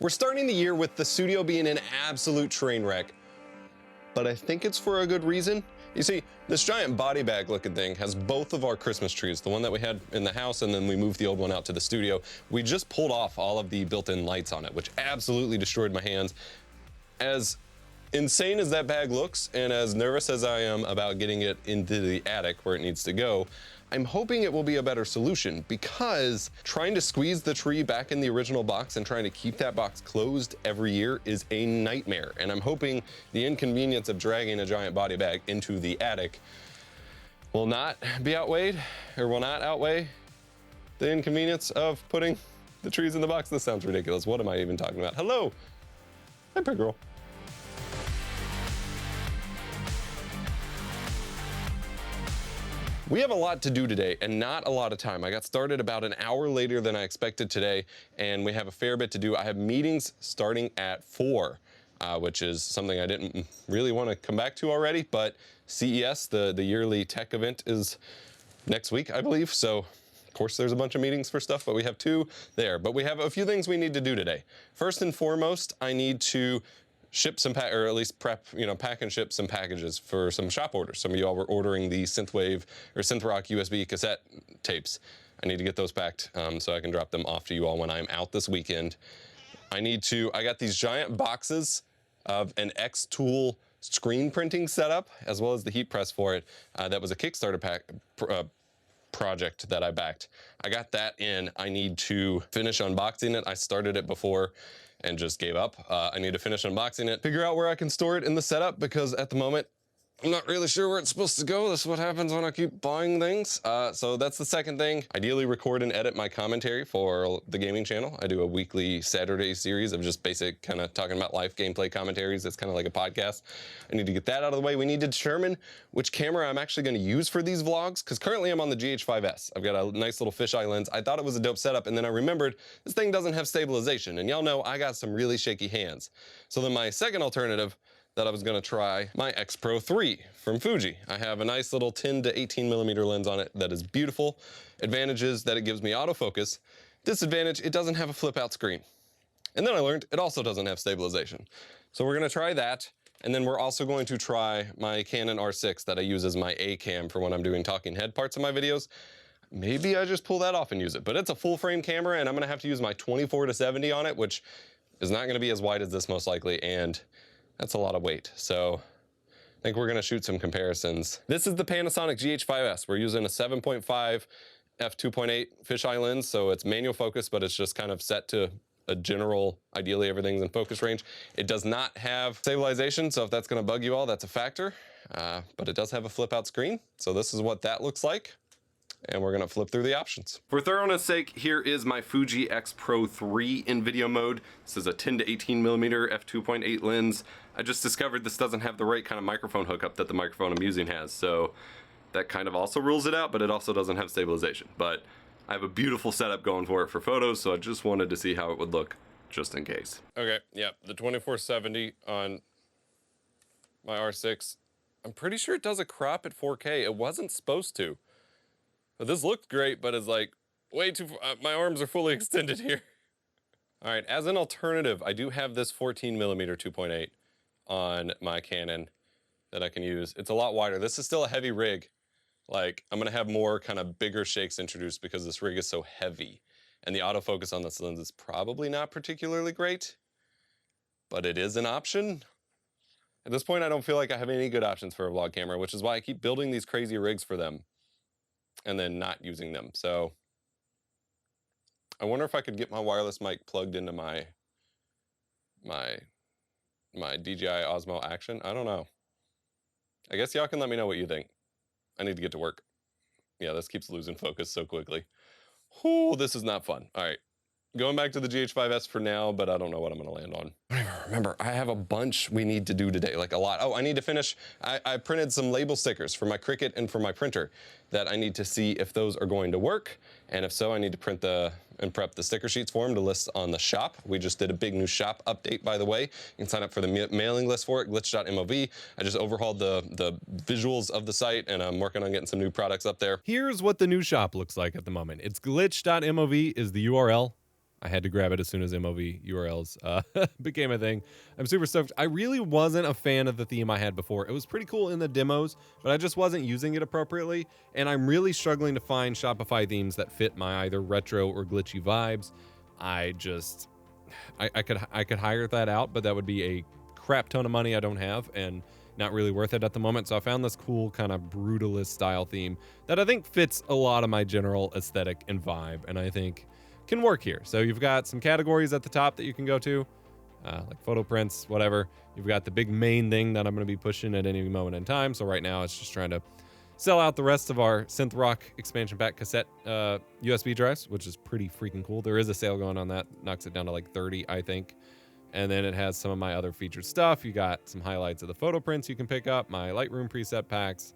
We're starting the year with the studio being an absolute train wreck, but I think it's for a good reason. You see, this giant body bag looking thing has both of our Christmas trees, the one that we had in the house and then we moved the old one out to the studio. We just pulled off all of the built-in lights on it, which absolutely destroyed my hands. As insane as that bag looks and as nervous as I am about getting it into the attic where it needs to go, I'm hoping it will be a better solution, because trying to squeeze the tree back in the original box and trying to keep that box closed every year is a nightmare. And I'm hoping the inconvenience of dragging a giant body bag into the attic will not be outweighed, or will not outweigh the inconvenience of putting the trees in the box. This sounds ridiculous. What am I even talking about? Hello. Hi, pig girl. We have a lot to do today and not a lot of time. I got started about an hour later than I expected today, and we have a fair bit to do. I have meetings starting at 4, which is something I didn't really want to come back to already, but CES, the yearly tech event, is next week, I believe. So of course there's a bunch of meetings for stuff, but we have 2 there. But we have a few things we need to do today. First and foremost, I need to ship some, or at least prep, pack and ship some packages for some shop orders. Some of y'all were ordering the Synthwave or Synthrock USB cassette tapes. I need to get those packed so I can drop them off to you all when I'm out this weekend. I got these giant boxes of an X-Tool screen printing setup, as well as the heat press for it. That was a Kickstarter project that I backed. I got that in. I need to finish unboxing it. I started it before and just gave up. I need to finish unboxing it, figure out where I can store it in the setup, because at the moment, I'm not really sure where it's supposed to go. This is what happens when I keep buying things. So that's the second thing. Ideally record and edit my commentary for the gaming channel. I do a weekly Saturday series of just basic kind of talking about life gameplay commentaries. It's kind of like a podcast. I need to get that out of the way. We need to determine which camera I'm actually going to use for these vlogs, because currently I'm on the GH5S. I've got a nice little fisheye lens. I thought it was a dope setup, and then I remembered this thing doesn't have stabilization, and y'all know I got some really shaky hands. So then my second alternative that I was gonna try, my X Pro 3 from Fuji. I have a nice little 10 to 18 millimeter lens on it that is beautiful. Advantage is that it gives me autofocus. Disadvantage, it doesn't have a flip out screen. And then I learned it also doesn't have stabilization. So we're gonna try that. And then we're also going to try my Canon R6 that I use as my A cam for when I'm doing talking head parts of my videos. Maybe I just pull that off and use it, but it's a full frame camera and I'm gonna have to use my 24 to 70 on it, which is not gonna be as wide as this most likely, and that's a lot of weight. So I think we're gonna shoot some comparisons. This is the Panasonic GH5S. We're using a 7.5 f2.8 fisheye lens, so it's manual focus, but it's just kind of set to a general, ideally everything's in focus range. It does not have stabilization, so if that's gonna bug you all, that's a factor. But it does have a flip out screen. So this is what that looks like. And we're gonna flip through the options. For thoroughness sake, here is my Fuji X Pro 3 in video mode. This is a 10 to 18 millimeter f2.8 lens. I just discovered this doesn't have the right kind of microphone hookup that the microphone I'm using has, so that kind of also rules it out, but it also doesn't have stabilization. But I have a beautiful setup going for it for photos, so I just wanted to see how it would look just in case. Okay, yeah, the 2470 on my R6. I'm pretty sure it does a crop at 4K. It wasn't supposed to. But this looked great, but it's like way too, my arms are fully extended here. All right, as an alternative, I do have this 14 millimeter 2.8 on my Canon that I can use. It's a lot wider. This is still a heavy rig. Like, I'm gonna have more kind of bigger shakes introduced because this rig is so heavy. And the autofocus on this lens is probably not particularly great, but it is an option. At this point, I don't feel like I have any good options for a vlog camera, which is why I keep building these crazy rigs for them and then not using them. So I wonder if I could get my wireless mic plugged into my DJI Osmo Action. I don't know. I guess y'all can let me know what you think. I need to get to work. Yeah, this keeps losing focus so quickly. Whew, this is not fun. All right, going back to the GH5S for now, but I don't know what I'm gonna land on. I don't even remember, I have a bunch we need to do today, like a lot. Oh, I need to finish, I printed some label stickers for my Cricut and for my printer that I need to see if those are going to work. And if so, I need to print and prep the sticker sheets for them to list on the shop. We just did a big new shop update, by the way. You can sign up for the mailing list for it, glitch.mov. I just overhauled the visuals of the site, and I'm working on getting some new products up there. Here's what the new shop looks like at the moment. It's glitch.mov is the URL. I had to grab it as soon as MOV URLs became a thing. I'm super stoked. I really wasn't a fan of the theme I had before. It was pretty cool in the demos, but I just wasn't using it appropriately. And I'm really struggling to find Shopify themes that fit my either retro or glitchy vibes. I could hire that out, but that would be a crap ton of money I don't have and not really worth it at the moment. So I found this cool kind of brutalist style theme that I think fits a lot of my general aesthetic and vibe, and I think can work here. So you've got some categories at the top that you can go to, like photo prints, whatever. You've got the big main thing that I'm going to be pushing at any moment in time. So right now it's just trying to sell out the rest of our synth rock expansion pack cassette USB drives, which is pretty freaking cool. There is a sale going on that, knocks it down to like 30, I think. And then it has some of my other featured stuff. You got some highlights of the photo prints you can pick up, my Lightroom preset packs,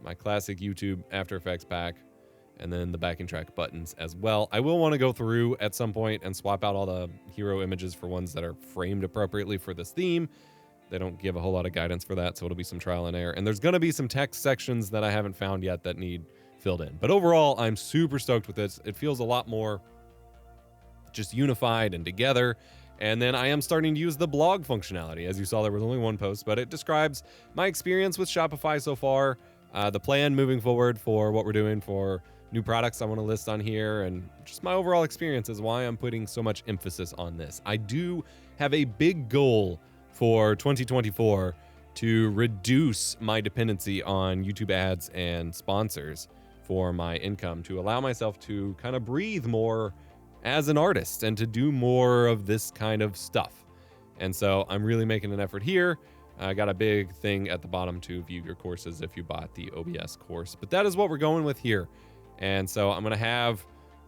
my classic YouTube After Effects pack, and then the backing track buttons as well. I will want to go through at some point and swap out all the hero images for ones that are framed appropriately for this theme. They don't give a whole lot of guidance for that, so it'll be some trial and error. And there's going to be some text sections that I haven't found yet that need filled in. But overall, I'm super stoked with this. It feels a lot more just unified and together. And then I am starting to use the blog functionality. As you saw, there was only one post, but it describes my experience with Shopify so far, the plan moving forward for what we're doing for new products I want to list on here, and just my overall experience is why I'm putting so much emphasis on this. I do have a big goal for 2024 to reduce my dependency on YouTube ads and sponsors for my income, to allow myself to kind of breathe more as an artist and to do more of this kind of stuff. And so I'm really making an effort here. I got a big thing at the bottom to view your courses if you bought the OBS course, but that is what we're going with here. And so I'm going to have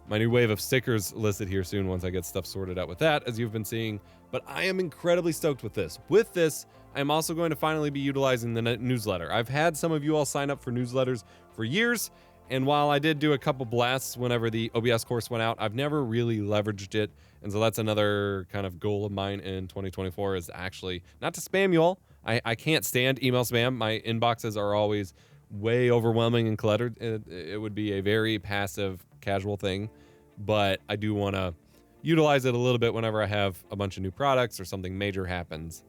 my new wave of stickers listed here soon once I get stuff sorted out with that, as you've been seeing. But I am incredibly stoked with this. With this, I'm also going to finally be utilizing the newsletter. I've had some of you all sign up for newsletters for years, and while I did do a couple blasts whenever the OBS course went out, I've never really leveraged it. And so that's another kind of goal of mine in 2024, is actually not to spam you all. I can't stand email spam. My inboxes are always way overwhelming and cluttered. It would be a very passive, casual thing, but I do want to utilize it a little bit whenever I have a bunch of new products or something major happens.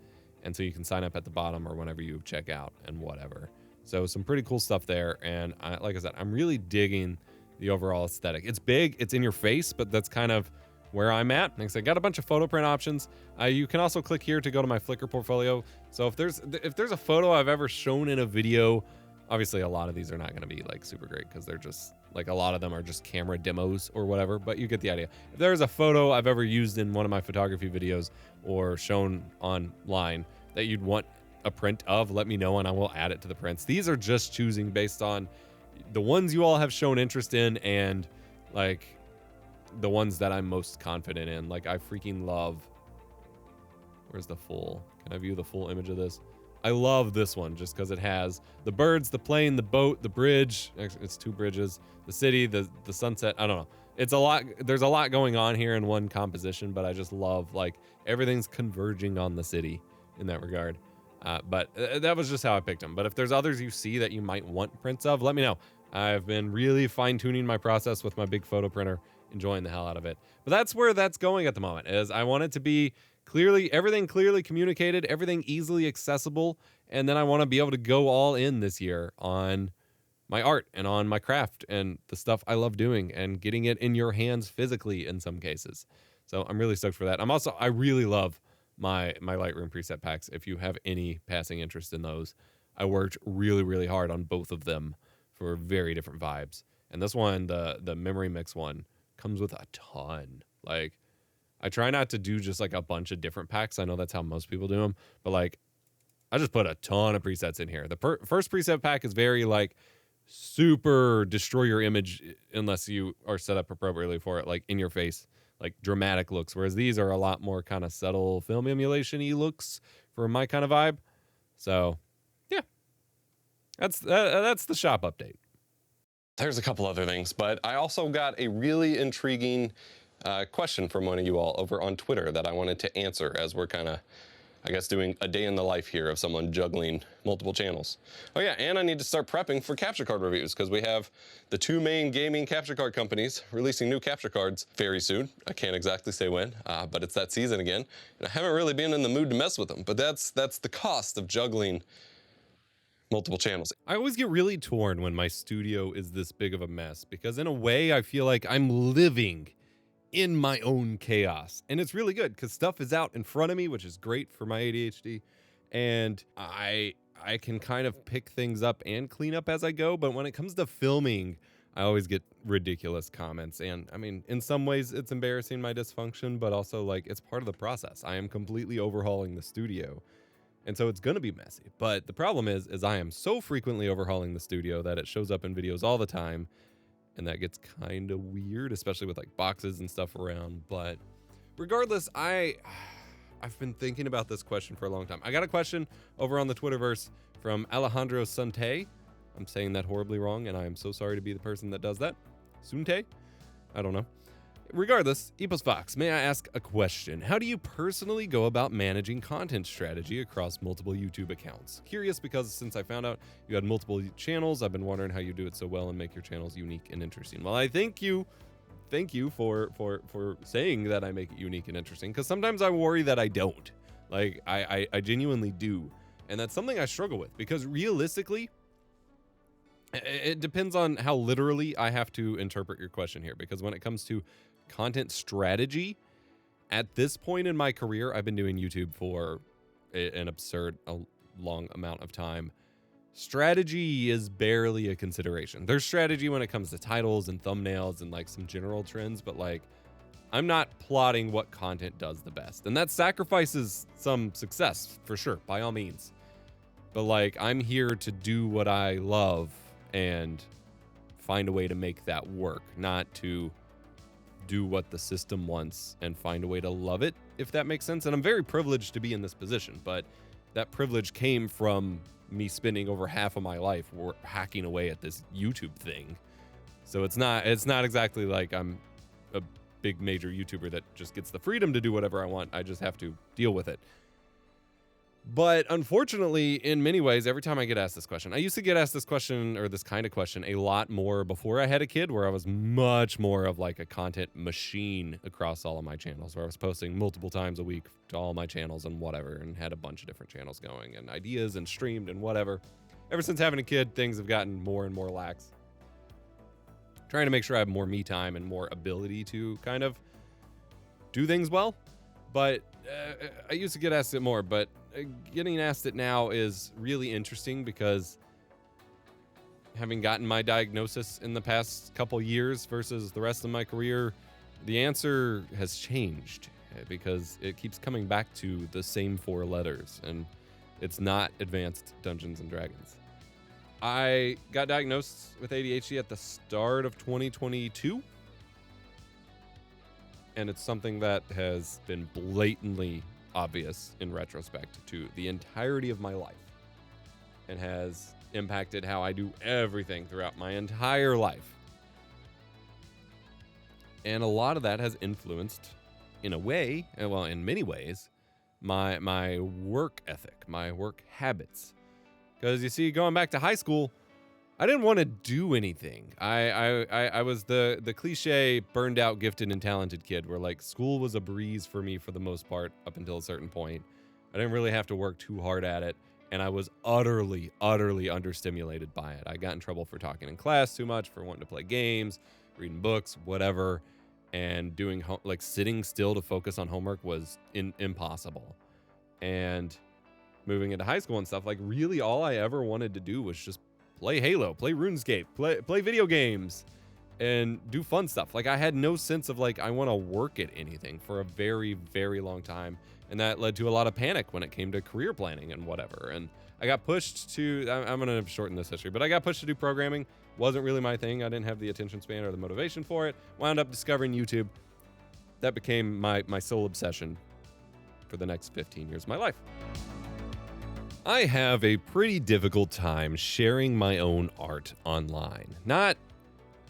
And so you can sign up at the bottom or whenever you check out and whatever. So some pretty cool stuff there. And like I said, I'm really digging the overall aesthetic. It's big, it's in your face, but that's kind of where I'm at. Like I said, got a bunch of photo print options. You can also click here to go to my Flickr portfolio. So if there's a photo I've ever shown in a video, obviously a lot of these are not going to be like super great because they're just like, a lot of them are just camera demos or whatever, but you get the idea. If there's a photo I've ever used in one of my photography videos or shown online that you'd want a print of, let me know and I will add it to the prints. These are just choosing based on the ones you all have shown interest in and like the ones that I'm most confident in. Like I freaking love, where's the full, can I view the full image of this? I love this one just because it has the birds, the plane, the boat, the bridge. It's two bridges, the city, the sunset. I don't know. It's a lot. There's a lot going on here in one composition, but I just love like everything's converging on the city in that regard. But that was just how I picked them. But if there's others you see that you might want prints of, let me know. I've been really fine tuning my process with my big photo printer, enjoying the hell out of it. But that's where that's going at the moment, is I want it to be everything clearly communicated, everything easily accessible, and then I want to be able to go all in this year on my art and on my craft and the stuff I love doing and getting it in your hands physically in some cases. So I'm really stoked for that. I really love my Lightroom preset packs. If you have any passing interest in those, I worked really, really hard on both of them for very different vibes. And this one, the memory mix one, comes with a ton. Like, I try not to do just like a bunch of different packs. I know that's how most people do them, but like I just put a ton of presets in here. The first preset pack is very like super destroy your image unless you are set up appropriately for it, like in your face, like dramatic looks. Whereas these are a lot more kind of subtle film emulation-y looks for my kind of vibe. So yeah, that's the shop update. There's a couple other things, but I also got a really intriguing question from one of you all over on Twitter that I wanted to answer as we're kind of I guess doing a day in the life here of someone juggling multiple channels. Oh yeah, and I need to start prepping for capture card reviews because we have the two main gaming capture card companies releasing new capture cards very soon. I can't exactly say when, but it's that season again. And I haven't really been in the mood to mess with them, but that's the cost of juggling multiple channels. I always get really torn when my studio is this big of a mess because in a way I feel like I'm living in my own chaos. And it's really good because stuff is out in front of me, which is great for my ADHD. And I can kind of pick things up and clean up as I go. But when it comes to filming, I always get ridiculous comments. And I mean, in some ways it's embarrassing my dysfunction, but also like it's part of the process. I am completely overhauling the studio. And so it's going to be messy. But the problem is I am so frequently overhauling the studio that it shows up in videos all the time. And that gets kind of weird, especially with like boxes and stuff around. But regardless, I've been thinking about this question for a long time. I got a question over on the Twitterverse from Alejandro Sante. I'm saying that horribly wrong, and I am so sorry to be the person that does that. Sunte? I don't know. Regardless, Epos Fox, may I ask a question? How do you personally go about managing content strategy across multiple YouTube accounts? Curious because since I found out you had multiple channels, I've been wondering how you do it so well and make your channels unique and interesting. Well, I thank you for saying that I make it unique and interesting, because sometimes I worry that I don't. Like, I genuinely do. And that's something I struggle with, because realistically, it depends on how literally I have to interpret your question here, because when it comes to content strategy, at this point in my career, I've been doing YouTube for an absurd long amount of time. Strategy is barely a consideration. There's strategy when it comes to titles and thumbnails and like some general trends, but like I'm not plotting what content does the best. And that sacrifices some success for sure, by all means. But like I'm here to do what I love and find a way to make that work, not to do what the system wants and find a way to love it, if that makes sense. And I'm very privileged to be in this position, but that privilege came from me spending over half of my life hacking away at this YouTube thing. So it's not exactly like I'm a big major YouTuber that just gets the freedom to do whatever I want. I just have to deal with it. But unfortunately, in many ways, every time I get asked this question, I used to get asked this question, or this kind of question, a lot more before I had a kid, where I was much more of like a content machine across all of my channels, where I was posting multiple times a week to all my channels and whatever, and had a bunch of different channels going and ideas and streamed and whatever. Ever since having a kid, things have gotten more and more lax. Trying to make sure I have more me time and more ability to kind of do things well. But I used to get asked it more, but getting asked it now is really interesting, because having gotten my diagnosis in the past couple years versus the rest of my career, the answer has changed, because it keeps coming back to the same 4 letters, and it's not Advanced Dungeons and Dragons. I got diagnosed with ADHD at the start of 2022. And it's something that has been blatantly obvious in retrospect to the entirety of my life, and has impacted how I do everything throughout my entire life. And a lot of that has influenced, in a way, well, in many ways, my work ethic, my work habits. Because you see, going back to high school, I didn't want to do anything. I was the cliche burned out, gifted, and talented kid, where like school was a breeze for me for the most part up until a certain point. I didn't really have to work too hard at it, and I was utterly understimulated by it. I got in trouble for talking in class too much, for wanting to play games, reading books, whatever, and doing like sitting still to focus on homework was impossible. And moving into high school and stuff, like really all I ever wanted to do was just play Halo, play RuneScape, play video games, and do fun stuff. Like I had no sense of like I want to work at anything for a very, very long time. And that led to a lot of panic when it came to career planning and whatever. And I got pushed to, I'm going to shorten this history, but I got pushed to do programming. Wasn't really my thing. I didn't have the attention span or the motivation for it. Wound up discovering YouTube. That became my sole obsession for the next 15 years of my life. I have a pretty difficult time sharing my own art online. Not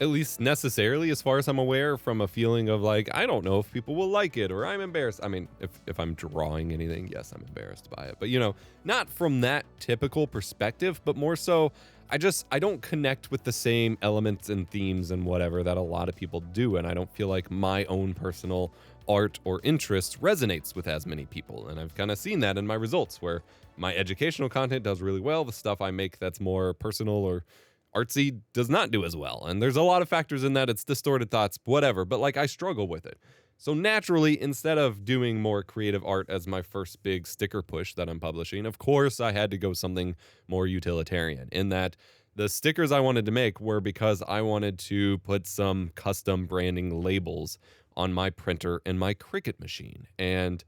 at least necessarily, as far as I'm aware, from a feeling of like, I don't know if people will like it, or I'm embarrassed. I mean, if I'm drawing anything, yes, I'm embarrassed by it. But, you know, not from that typical perspective, but more so, I don't connect with the same elements and themes and whatever that a lot of people do. And I don't feel like my own personal art or interest resonates with as many people. And I've kind of seen that in my results, where my educational content does really well. The stuff I make that's more personal or artsy does not do as well. And there's a lot of factors in that. It's distorted thoughts, whatever, but like I struggle with it. So naturally, instead of doing more creative art as my first big sticker push that I'm publishing, of course I had to go something more utilitarian, in that the stickers I wanted to make were because I wanted to put some custom branding labels on my printer and my Cricut machine. And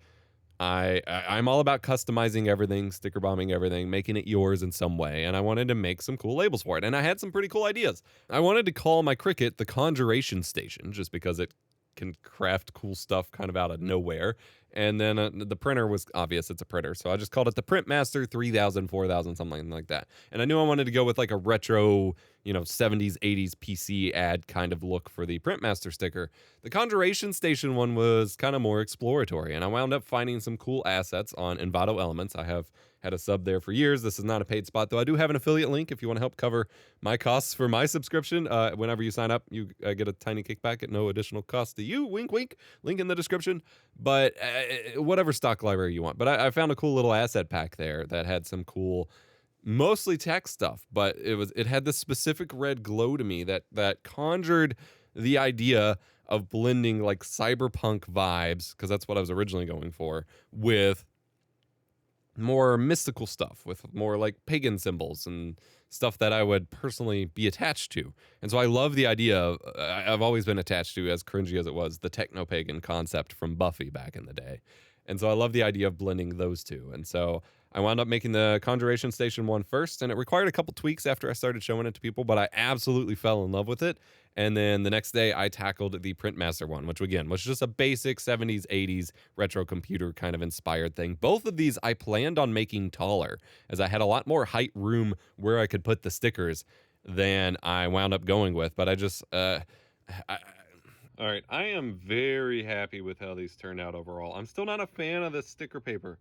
I'm all about customizing everything, sticker bombing everything, making it yours in some way, and I wanted to make some cool labels for it, and I had some pretty cool ideas. I wanted to call my Cricut the Conjuration Station, just because it can craft cool stuff kind of out of nowhere. And then the printer was obvious, it's a printer, so I just called it the Printmaster 3000, 4000, something like that. And I knew I wanted to go with like a retro, 70s, 80s PC ad kind of look for the Printmaster sticker. The Conjuration Station one was kind of more exploratory, and I wound up finding some cool assets on Envato Elements. I have had a sub there for years. This is not a paid spot, though I do have an affiliate link if you want to help cover my costs for my subscription. Whenever you sign up, you get a tiny kickback at no additional cost to you. Wink, wink. Link in the description. But whatever stock library you want. But I found a cool little asset pack there that had some cool, mostly tech stuff, but it had this specific red glow to me that conjured the idea of blending like cyberpunk vibes, because that's what I was originally going for, with more mystical stuff, with more like pagan symbols and stuff that I would personally be attached to. And so I love the idea of, I've always been attached to, as cringy as it was, the techno-pagan concept from Buffy back in the day. And so I love the idea of blending those two. And so I wound up making the Conjuration Station one first, and it required a couple tweaks after I started showing it to people, but I absolutely fell in love with it. And then the next day I tackled the Printmaster one, which again was just a basic 70s, 80s retro computer kind of inspired thing. Both of these I planned on making taller, as I had a lot more height room where I could put the stickers than I wound up going with. But I just, all right, I am very happy with how these turned out overall. I'm still not a fan of the sticker paper.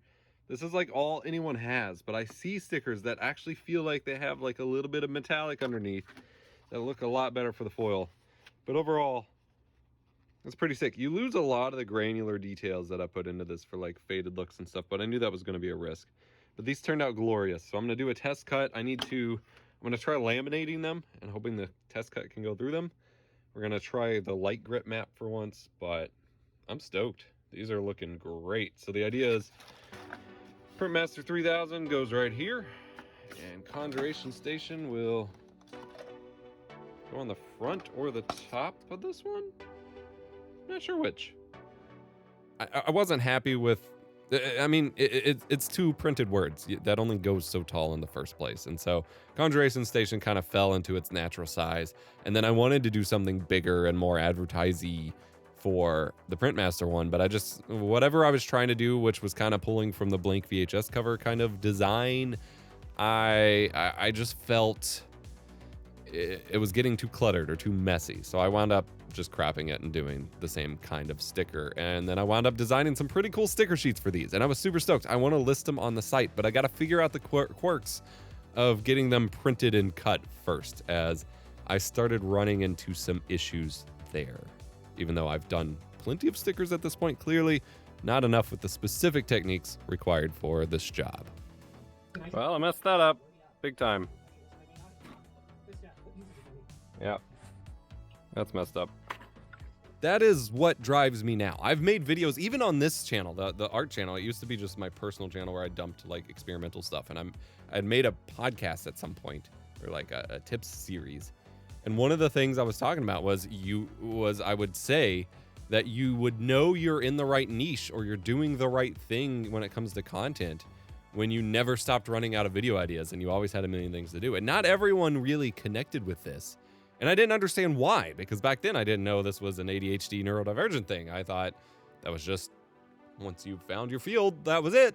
This is like all anyone has, but I see stickers that actually feel like they have like a little bit of metallic underneath that look a lot better for the foil. But overall, it's pretty sick. You lose a lot of the granular details that I put into this for like faded looks and stuff, but I knew that was going to be a risk. But these turned out glorious. So I'm going to do a test cut. I'm going to try laminating them and hoping the test cut can go through them. We're going to try the light grip map for once, but I'm stoked. These are looking great. So the idea is Printmaster 3000 goes right here, and Conjuration Station will go on the front or the top of this one? Not sure which. I wasn't happy with, I mean, it's two printed words. That only goes so tall in the first place. And so Conjuration Station kind of fell into its natural size. And then I wanted to do something bigger and more advertisey for the Printmaster one, but whatever I was trying to do, which was kind of pulling from the blank VHS cover kind of design, I just felt it was getting too cluttered or too messy. So I wound up just cropping it and doing the same kind of sticker. And then I wound up designing some pretty cool sticker sheets for these. And I was super stoked. I want to list them on the site, but I got to figure out the quirks of getting them printed and cut first, as I started running into some issues there. Even though I've done plenty of stickers at this point, clearly not enough with the specific techniques required for this job. Well, I messed that up big time. Yeah, that's messed up. That is what drives me now. I've made videos, even on this channel, the art channel. It used to be just my personal channel where I dumped like experimental stuff, and I'd made a podcast at some point, or like a tips series. And one of the things I was talking about was I would say that you would know you're in the right niche or you're doing the right thing when it comes to content when you never stopped running out of video ideas and you always had a million things to do. And not everyone really connected with this. And I didn't understand why, because back then I didn't know this was an ADHD neurodivergent thing. I thought that was just, once you found your field, that was it.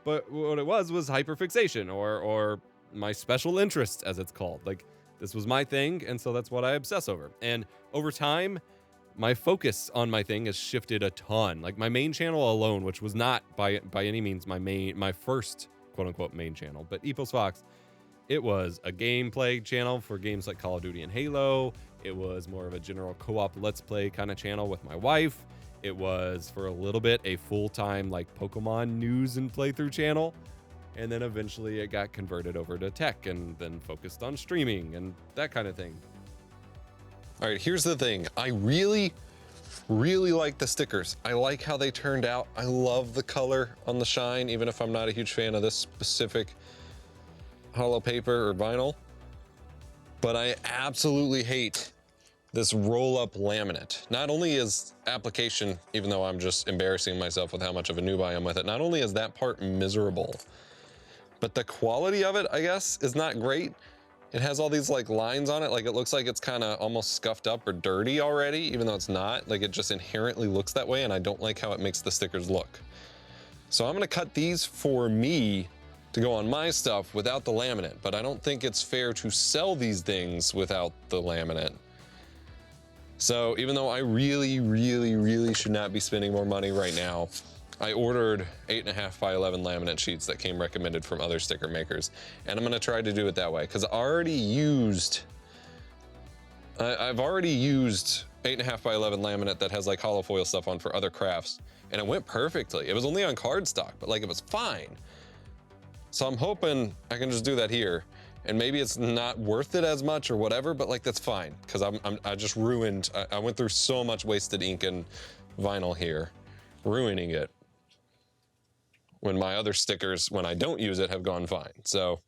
But what it was hyperfixation or my special interests, as it's called. Like, This was my thing, and so that's what I obsess over. And over time, my focus on my thing has shifted a ton. Like my main channel alone, which was not by any means my first quote unquote main channel, but Epos Fox, it was a gameplay channel for games like Call of Duty and Halo. It was more of a general co-op let's play kind of channel with my wife. It was for a little bit a full-time like Pokemon news and playthrough channel. And then eventually it got converted over to tech and then focused on streaming and that kind of thing. All right, here's the thing. I really like the stickers. I like how they turned out. I love the color on the shine, even if I'm not a huge fan of this specific hollow paper or vinyl. But I absolutely hate this roll-up laminate. Not only is application, even though I'm just embarrassing myself with how much of a noob I am with it, not only is that part miserable, but the quality of it, I guess, is not great. It has all these like lines on it, like it looks like it's kind of almost scuffed up or dirty already, even though it's not. Like it just inherently looks that way, and I don't like how it makes the stickers look. So I'm gonna cut these for me to go on my stuff without the laminate, but I don't think it's fair to sell these things without the laminate. So even though I really should not be spending more money right now, I ordered 8.5 by 11 laminate sheets that came recommended from other sticker makers, and I'm gonna try to do it that way because I've already used 8.5 by 11 laminate that has like hollow foil stuff on for other crafts, and it went perfectly. It was only on cardstock, but like it was fine. So I'm hoping I can just do that here, and maybe it's not worth it as much or whatever, but like that's fine because I just ruined. I went through so much wasted ink and vinyl here, ruining it. When my other stickers, when I don't use it, have gone fine. So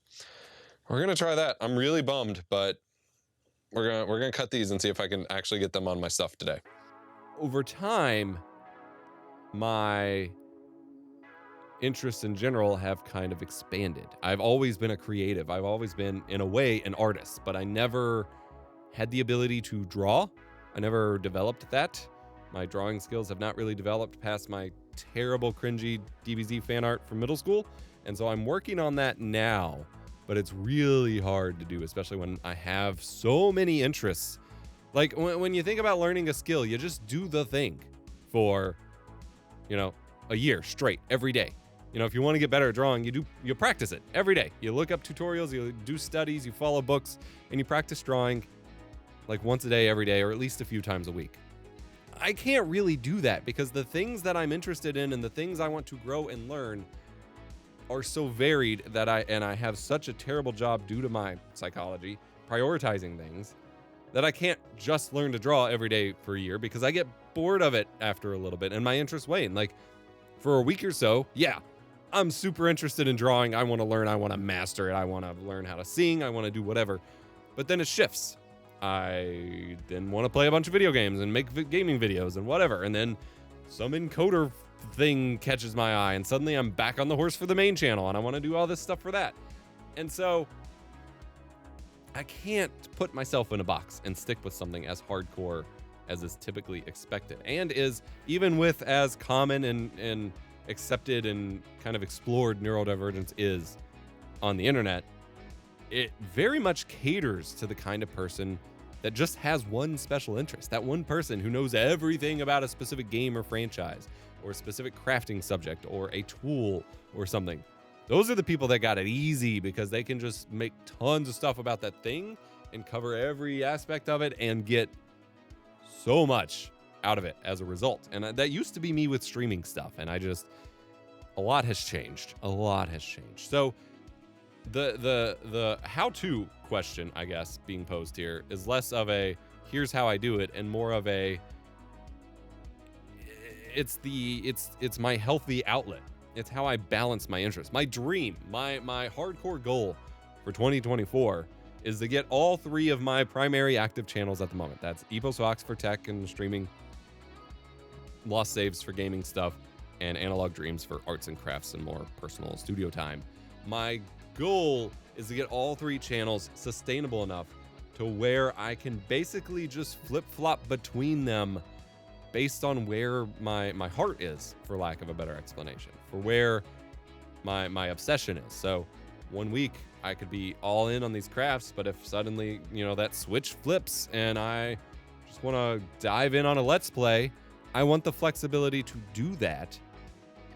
we're gonna try that. I'm really bummed, but we're gonna cut these and see if I can actually get them on my stuff today. Over time, my interests in general have kind of expanded. I've always been a creative. I've always been, in a way, an artist, but I never had the ability to draw. I never developed that. My drawing skills have not really developed past my terrible, cringy DBZ fan art from middle school. And so I'm working on that now, but it's really hard to do, especially when I have so many interests. Like when you think about learning a skill, you just do the thing for, a year straight, every day. If you want to get better at drawing, you practice it every day. You look up tutorials, you do studies, you follow books, and you practice drawing like once a day, every day, or at least a few times a week. I can't really do that because the things that I'm interested in and the things I want to grow and learn are so varied that I have such a terrible job due to my psychology prioritizing things that I can't just learn to draw every day for a year because I get bored of it after a little bit and my interests wane. Like for a week or so, yeah, I'm super interested in drawing. I want to learn. I want to master it. I want to learn how to sing. I want to do whatever. But then it shifts. I then want to play a bunch of video games and make gaming videos and whatever. And then some encoder thing catches my eye and suddenly I'm back on the horse for the main channel and I want to do all this stuff for that. And so I can't put myself in a box and stick with something as hardcore as is typically expected and is even with as common and accepted and kind of explored neurodivergence is on the internet. It very much caters to the kind of person that just has one special interest, that one person who knows everything about a specific game or franchise or a specific crafting subject or a tool or something. Those are the people that got it easy because they can just make tons of stuff about that thing and cover every aspect of it and get so much out of it as a result. And that used to be me with streaming stuff. And a lot has changed. So the how-to question, I guess, being posed here is less of a here's how I do it and more of a it's my healthy outlet. It's how I balance my interests. My dream, my hardcore goal for 2024 is to get all three of my primary active channels at the moment. That's Epos Fox for tech and streaming, Lost Saves for gaming stuff, and Analog Dreams for arts and crafts and more personal studio time. My goal is to get all three channels sustainable enough to where I can basically just flip-flop between them based on where my heart is, for lack of a better explanation, for where my obsession is. So one week I could be all in on these crafts, but if suddenly, that switch flips and I just want to dive in on a Let's Play, I want the flexibility to do that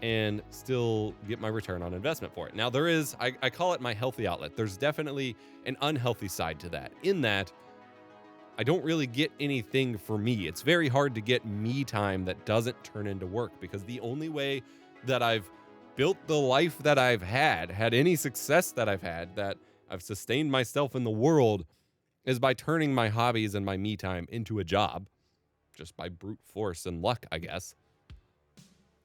and still get my return on investment for it. Now, there is, I call it my healthy outlet. There's definitely an unhealthy side to that, in that I don't really get anything for me. It's very hard to get me time that doesn't turn into work, because the only way that I've built the life that I've had any success that that I've sustained myself in the world, is by turning my hobbies and my me time into a job, just by brute force and luck, I guess.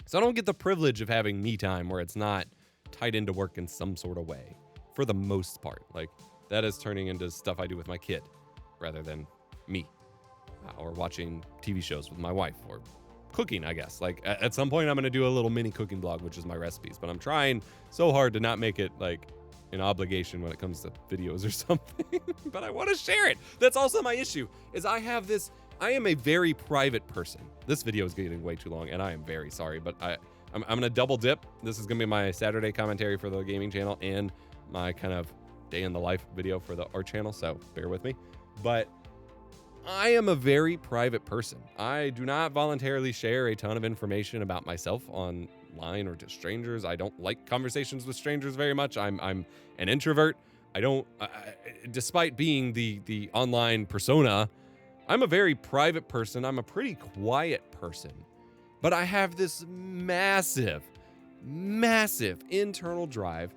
So I don't get the privilege of having me time where it's not tied into work in some sort of way, for the most part. Like, that is turning into stuff I do with my kid rather than me, or watching TV shows with my wife, or cooking, I guess. Like, at some point I'm going to do a little mini cooking vlog, which is my recipes, but I'm trying so hard to not make it like an obligation when it comes to videos or something. But I want to share it. That's also my issue, is I am a very private person. This video is getting way too long, and I am very sorry, but I'm going to double dip. This is going to be my Saturday commentary for the gaming channel and my kind of day in the life video for the art channel, so bear with me. But I am a very private person. I do not voluntarily share a ton of information about myself online or to strangers. I don't like conversations with strangers very much. I'm an introvert. Despite being the online persona, I'm a very private person. I'm a pretty quiet person. But I have this massive internal drive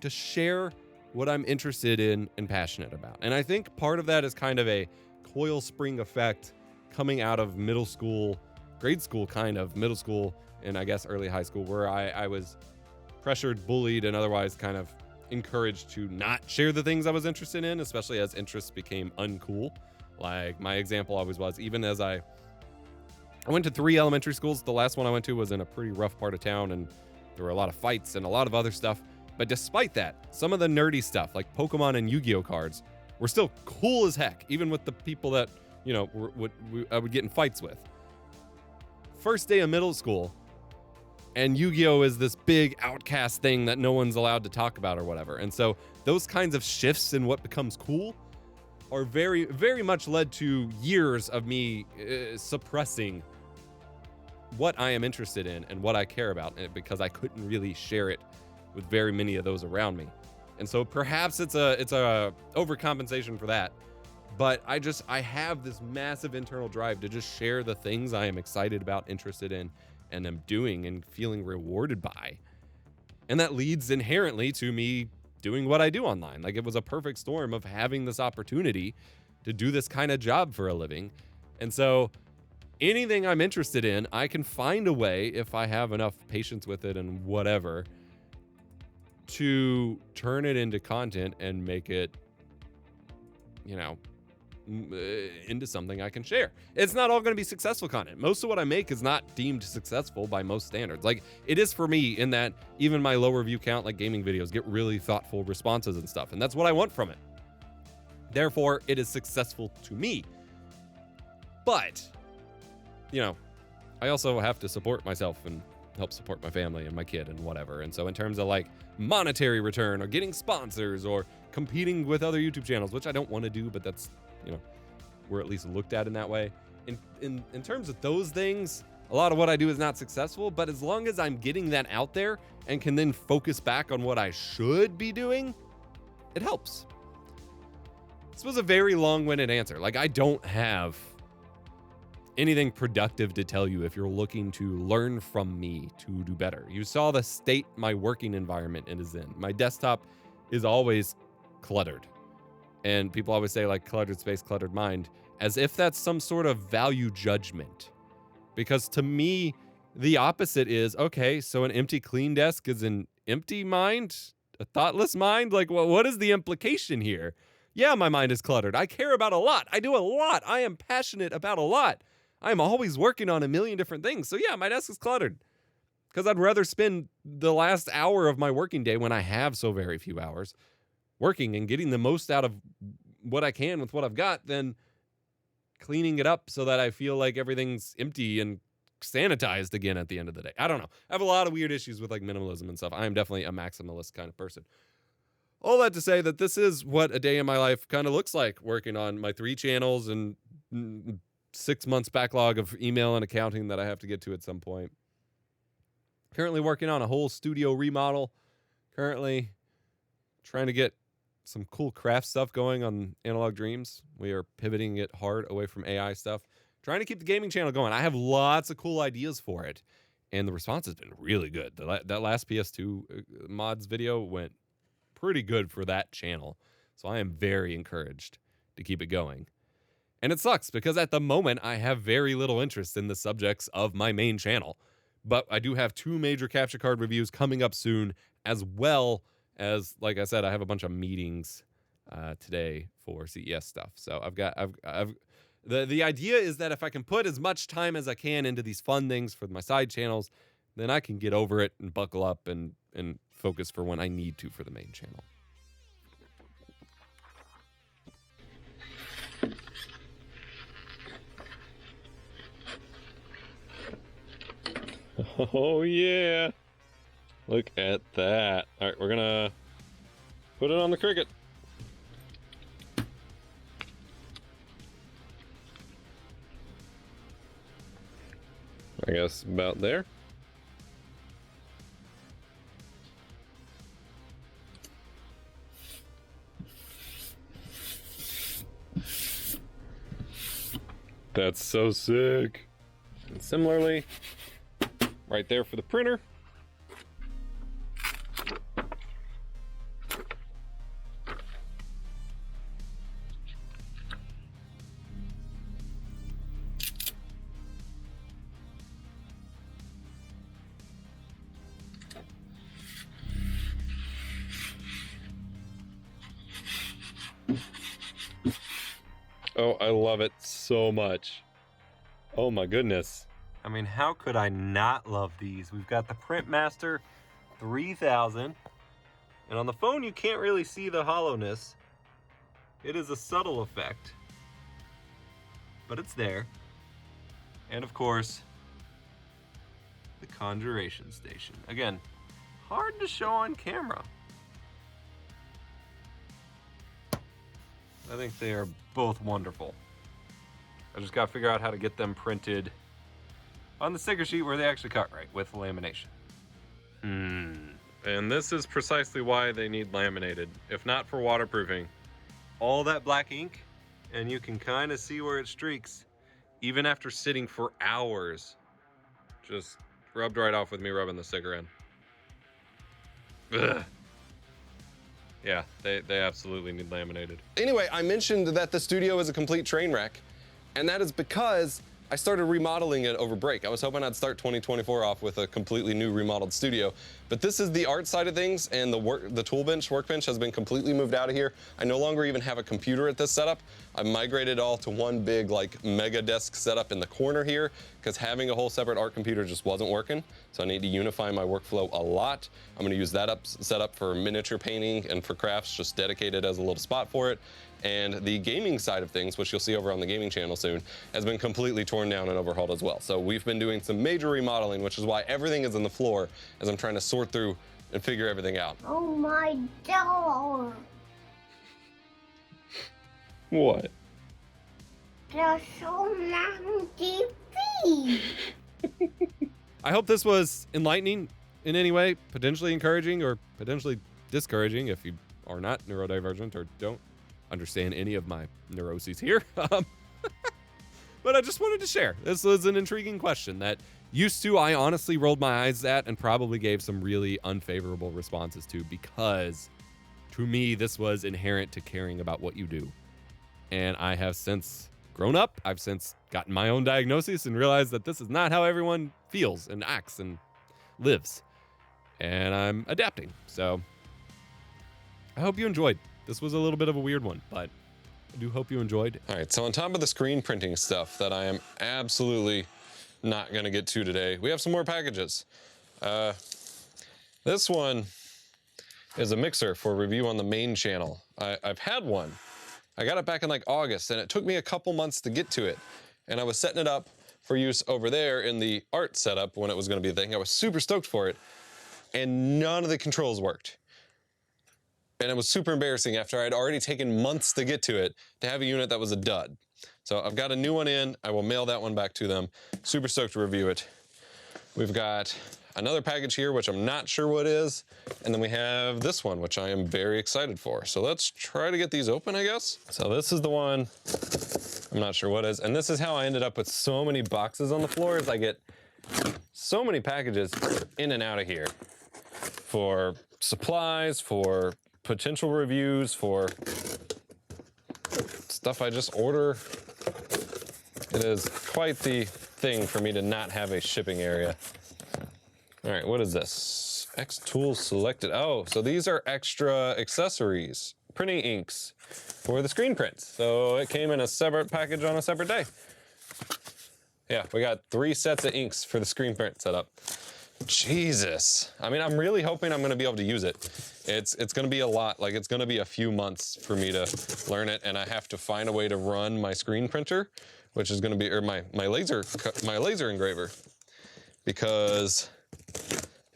to share what I'm interested in and passionate about. And I think part of that is kind of a coil spring effect coming out of middle school, grade school, kind of middle school, and I guess early high school, where I was pressured, bullied, and otherwise kind of encouraged to not share the things I was interested in, especially as interests became uncool. Like, my example always was, even as I went to 3 elementary schools. The last one I went to was in a pretty rough part of town, and there were a lot of fights and a lot of other stuff. But despite that, some of the nerdy stuff, like Pokemon and Yu-Gi-Oh cards, were still cool as heck, even with the people that, I would get in fights with. First day of middle school, and Yu-Gi-Oh is this big outcast thing that no one's allowed to talk about or whatever. And so those kinds of shifts in what becomes cool are very, very much led to years of me suppressing what I am interested in and what I care about, because I couldn't really share it with very many of those around me. And so perhaps it's a overcompensation for that. But I have this massive internal drive to just share the things I am excited about, interested in, and am doing and feeling rewarded by. And that leads inherently to me doing what I do online. Like, it was a perfect storm of having this opportunity to do this kind of job for a living. And so anything I'm interested in, I can find a way, if I have enough patience with it and whatever, to turn it into content and make it, into something I can share. It's not all going to be successful content. Most of what I make is not deemed successful by most standards. Like, it is for me, in that even my lower view count, like gaming videos, get really thoughtful responses and stuff. And that's what I want from it. Therefore, it is successful to me. But, I also have to support myself and help support my family and my kid and whatever. And so in terms of like monetary return or getting sponsors or competing with other YouTube channels, which I don't want to do, but that's, we're at least looked at in that way. In terms of those things, a lot of what I do is not successful, but as long as I'm getting that out there and can then focus back on what I should be doing, it helps. This was a very long-winded answer. Like, I don't have anything productive to tell you if you're looking to learn from me to do better. You saw the state my working environment is in. My desktop is always cluttered. And people always say, like, cluttered space, cluttered mind, as if that's some sort of value judgment. Because to me, the opposite is, okay, so an empty clean desk is an empty mind? A thoughtless mind? Like, well, what is the implication here? Yeah, my mind is cluttered. I care about a lot. I do a lot. I am passionate about a lot. I'm always working on a million different things. So yeah, my desk is cluttered. Because I'd rather spend the last hour of my working day, when I have so very few hours, working and getting the most out of what I can with what I've got, than cleaning it up so that I feel like everything's empty and sanitized again at the end of the day. I don't know. I have a lot of weird issues with like minimalism and stuff. I am definitely a maximalist kind of person. all that to say that this is what a day in my life kind of looks like, working on my 3 channels and 6 months backlog of email and accounting that I have to get to at some point. Currently working on a whole studio remodel. Currently trying to get some cool craft stuff going on Analog Dreams. We are pivoting it hard away from AI stuff. Trying to keep the gaming channel going. I have lots of cool ideas for it. And the response has been really good. That last PS2 mods video went pretty good for that channel. So I am very encouraged to keep it going. And it sucks because at the moment I have very little interest in the subjects of my main channel. But I do have 2 major capture card reviews coming up soon, as well as, like I said, I have a bunch of meetings today for CES stuff. So the idea is that if I can put as much time as I can into these fun things for my side channels, then I can get over it and buckle up and focus for when I need to for the main channel. Oh yeah, look at that. All right, we're gonna put it on the Cricut. I guess about there. That's so sick. And similarly, right there for the printer. Oh, I love it so much. Oh my goodness. I mean, how could I not love these? We've got the Printmaster 3000. And on the phone, you can't really see the hollowness. It is a subtle effect. But it's there. And of course, the Conjuration Station. Again, hard to show on camera. I think they are both wonderful. I just gotta figure out how to get them printed on the sticker sheet where they actually cut right with lamination. And this is precisely why they need laminated, if not for waterproofing. All that black ink, and you can kind of see where it streaks, even after sitting for hours. Just rubbed right off with me rubbing the sticker in. Ugh. Yeah, they absolutely need laminated. Anyway, I mentioned that the studio is a complete train wreck, and that is because I started remodeling it over break. I was hoping I'd start 2024 off with a completely new remodeled studio, but this is the art side of things, and the tool bench, workbench has been completely moved out of here. I no longer even have a computer at this setup. I've migrated all to one big like mega desk setup in the corner here, because having a whole separate art computer just wasn't working. So I need to unify my workflow a lot. I'm gonna use that setup for miniature painting and for crafts, just dedicated as a little spot for it. And the gaming side of things, which you'll see over on the gaming channel soon, has been completely torn down and overhauled as well. So we've been doing some major remodeling, which is why everything is on the floor as I'm trying to sort through and figure everything out. Oh my God. What? There's so many feet. I hope this was enlightening in any way, potentially encouraging or potentially discouraging if you are not neurodivergent or don't understand any of my neuroses here. But I just wanted to share. This was an intriguing question that used to I honestly rolled my eyes at and probably gave some really unfavorable responses to, because to me this was inherent to caring about what you do. And I have since grown up. I've since gotten my own diagnosis and realized that this is not how everyone feels and acts and lives. And I'm adapting. So I hope you enjoyed. This was a little bit of a weird one, but I do hope you enjoyed. All right, so on top of the screen printing stuff that I am absolutely not gonna get to today, we have some more packages. This one is a mixer for review on the main channel. I've had one. I got it back in like August, and it took me a couple months to get to it. And I was setting it up for use over there in the art setup when it was gonna be a thing. I was super stoked for it, and none of the controls worked. And it was super embarrassing after I'd already taken months to get to it to have a unit that was a dud. So I've got a new one in. I will mail that one back to them. Super stoked to review it. We've got another package here, which I'm not sure what is. And then we have this one, which I am very excited for. So let's try to get these open, I guess. So this is the one I'm not sure what is. And this is how I ended up with so many boxes on the floor, is I get so many packages in and out of here for supplies, for potential reviews, for stuff I just order. It is quite the thing for me to not have a shipping area. All right, what is this? X tools selected. Oh, so these are extra accessories, printing inks for the screen prints. So it came in a separate package on a separate day. Yeah, we got 3 sets of inks for the screen print setup. Jesus. I mean, I'm really hoping I'm gonna be able to use it. It's gonna be a lot, like it's gonna be a few months for me to learn it, and I have to find a way to run my screen printer, which is gonna be, or my laser engraver, because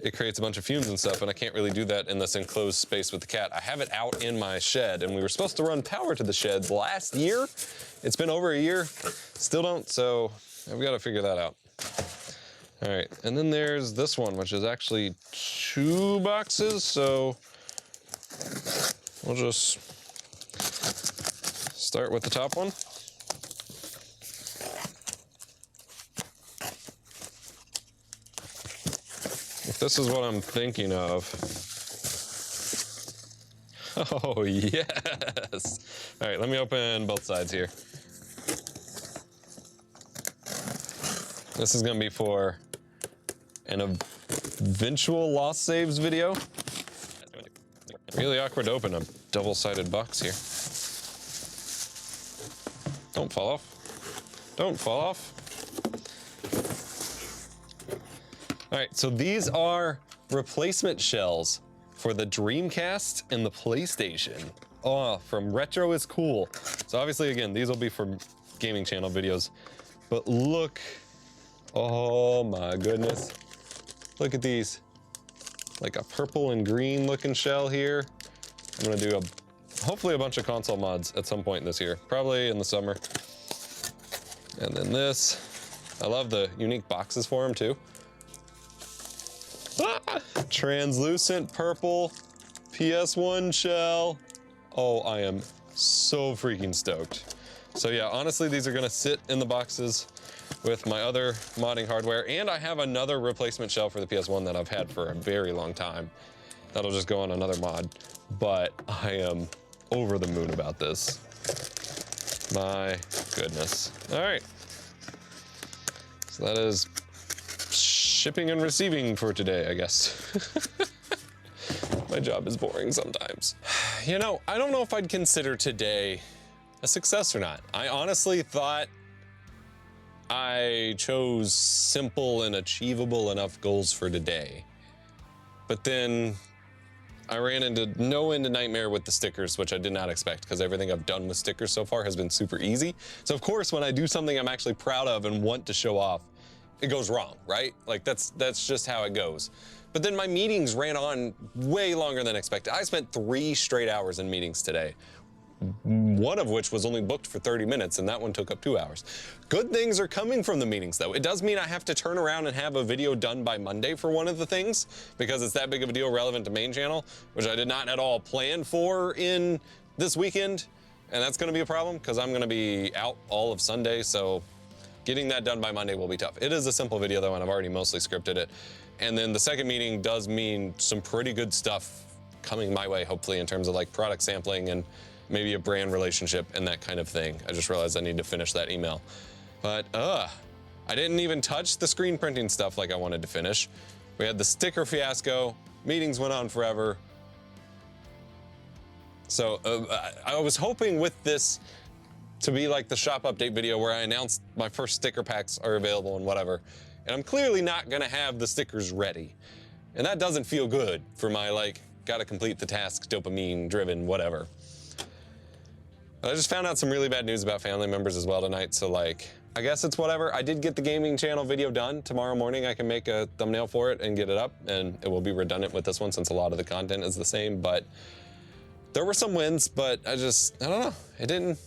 it creates a bunch of fumes and stuff, and I can't really do that in this enclosed space with the cat. I have it out in my shed, and we were supposed to run power to the shed last year. It's been over a year, still don't, so I've got to figure that out. All right, and then there's this one, which is actually 2 boxes, so we'll just start with the top one. If this is what I'm thinking of. Oh, yes. All right, let me open both sides here. This is gonna be for an eventual lost saves video. Really awkward to open a double-sided box here. Don't fall off. Don't fall off. All right, so these are replacement shells for the Dreamcast and the PlayStation. Oh, from Retro is Cool. So obviously, again, these will be for gaming channel videos, but look, oh my goodness. Look at these, like a purple and green looking shell here. I'm gonna do hopefully a bunch of console mods at some point this year, probably in the summer. And then this, I love the unique boxes for them too. Ah, translucent purple PS1 shell. Oh, I am so freaking stoked. So yeah, honestly, these are gonna sit in the boxes with my other modding hardware, and I have another replacement shell for the PS1 that I've had for a very long time. That'll just go on another mod, but I am over the moon about this. My goodness. All right, so that is shipping and receiving for today, I guess. My job is boring sometimes. You know, I don't know if I'd consider today a success or not. I honestly thought I chose simple and achievable enough goals for today. But then I ran into no end of nightmare with the stickers, which I did not expect, because everything I've done with stickers so far has been super easy. So of course, when I do something I'm actually proud of and want to show off, it goes wrong, right? Like that's just how it goes. But then my meetings ran on way longer than expected. I spent 3 straight hours in meetings today, one of which was only booked for 30 minutes, and that one took up 2 hours. Good things are coming from the meetings, though. It does mean I have to turn around and have a video done by Monday for one of the things, because it's that big of a deal relevant to main channel, which I did not at all plan for in this weekend. And that's gonna be a problem, because I'm gonna be out all of Sunday, so getting that done by Monday will be tough. It is a simple video, though, and I've already mostly scripted it. And then the second meeting does mean some pretty good stuff coming my way, hopefully, in terms of like product sampling and maybe a brand relationship and that kind of thing. I just realized I need to finish that email. But I didn't even touch the screen printing stuff like I wanted to finish. We had the sticker fiasco, meetings went on forever. So I was hoping with this to be like the shop update video where I announced my first sticker packs are available and whatever. And I'm clearly not gonna have the stickers ready. And that doesn't feel good for my like, gotta complete the task, dopamine driven, whatever. But I just found out some really bad news about family members as well tonight, so like, I guess it's whatever. I did get the gaming channel video done. Tomorrow morning I can make a thumbnail for it and get it up, and it will be redundant with this one since a lot of the content is the same, but there were some wins, but I don't know. It didn't.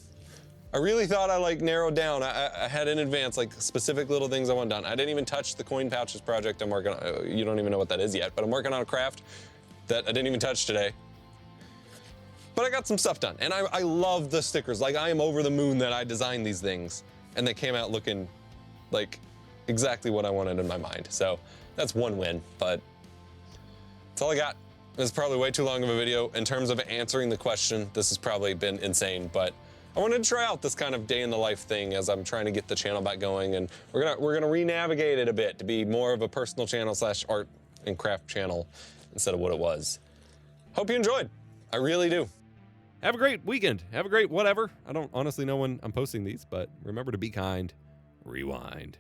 I really thought I like narrowed down. I had in advance like specific little things I want done. I didn't even touch the coin pouches project I'm working on. You don't even know what that is yet, but I'm working on a craft that I didn't even touch today. But I got some stuff done, and I love the stickers. Like, I am over the moon that I designed these things, and they came out looking like exactly what I wanted in my mind. So that's one win, but that's all I got. This is probably way too long of a video. In terms of answering the question, this has probably been insane, but I wanted to try out this kind of day in the life thing as I'm trying to get the channel back going, and we're gonna re-navigate it a bit to be more of a personal channel / art and craft channel instead of what it was. Hope you enjoyed. I really do. Have a great weekend. Have a great whatever. I don't honestly know when I'm posting these, but remember to be kind. Rewind.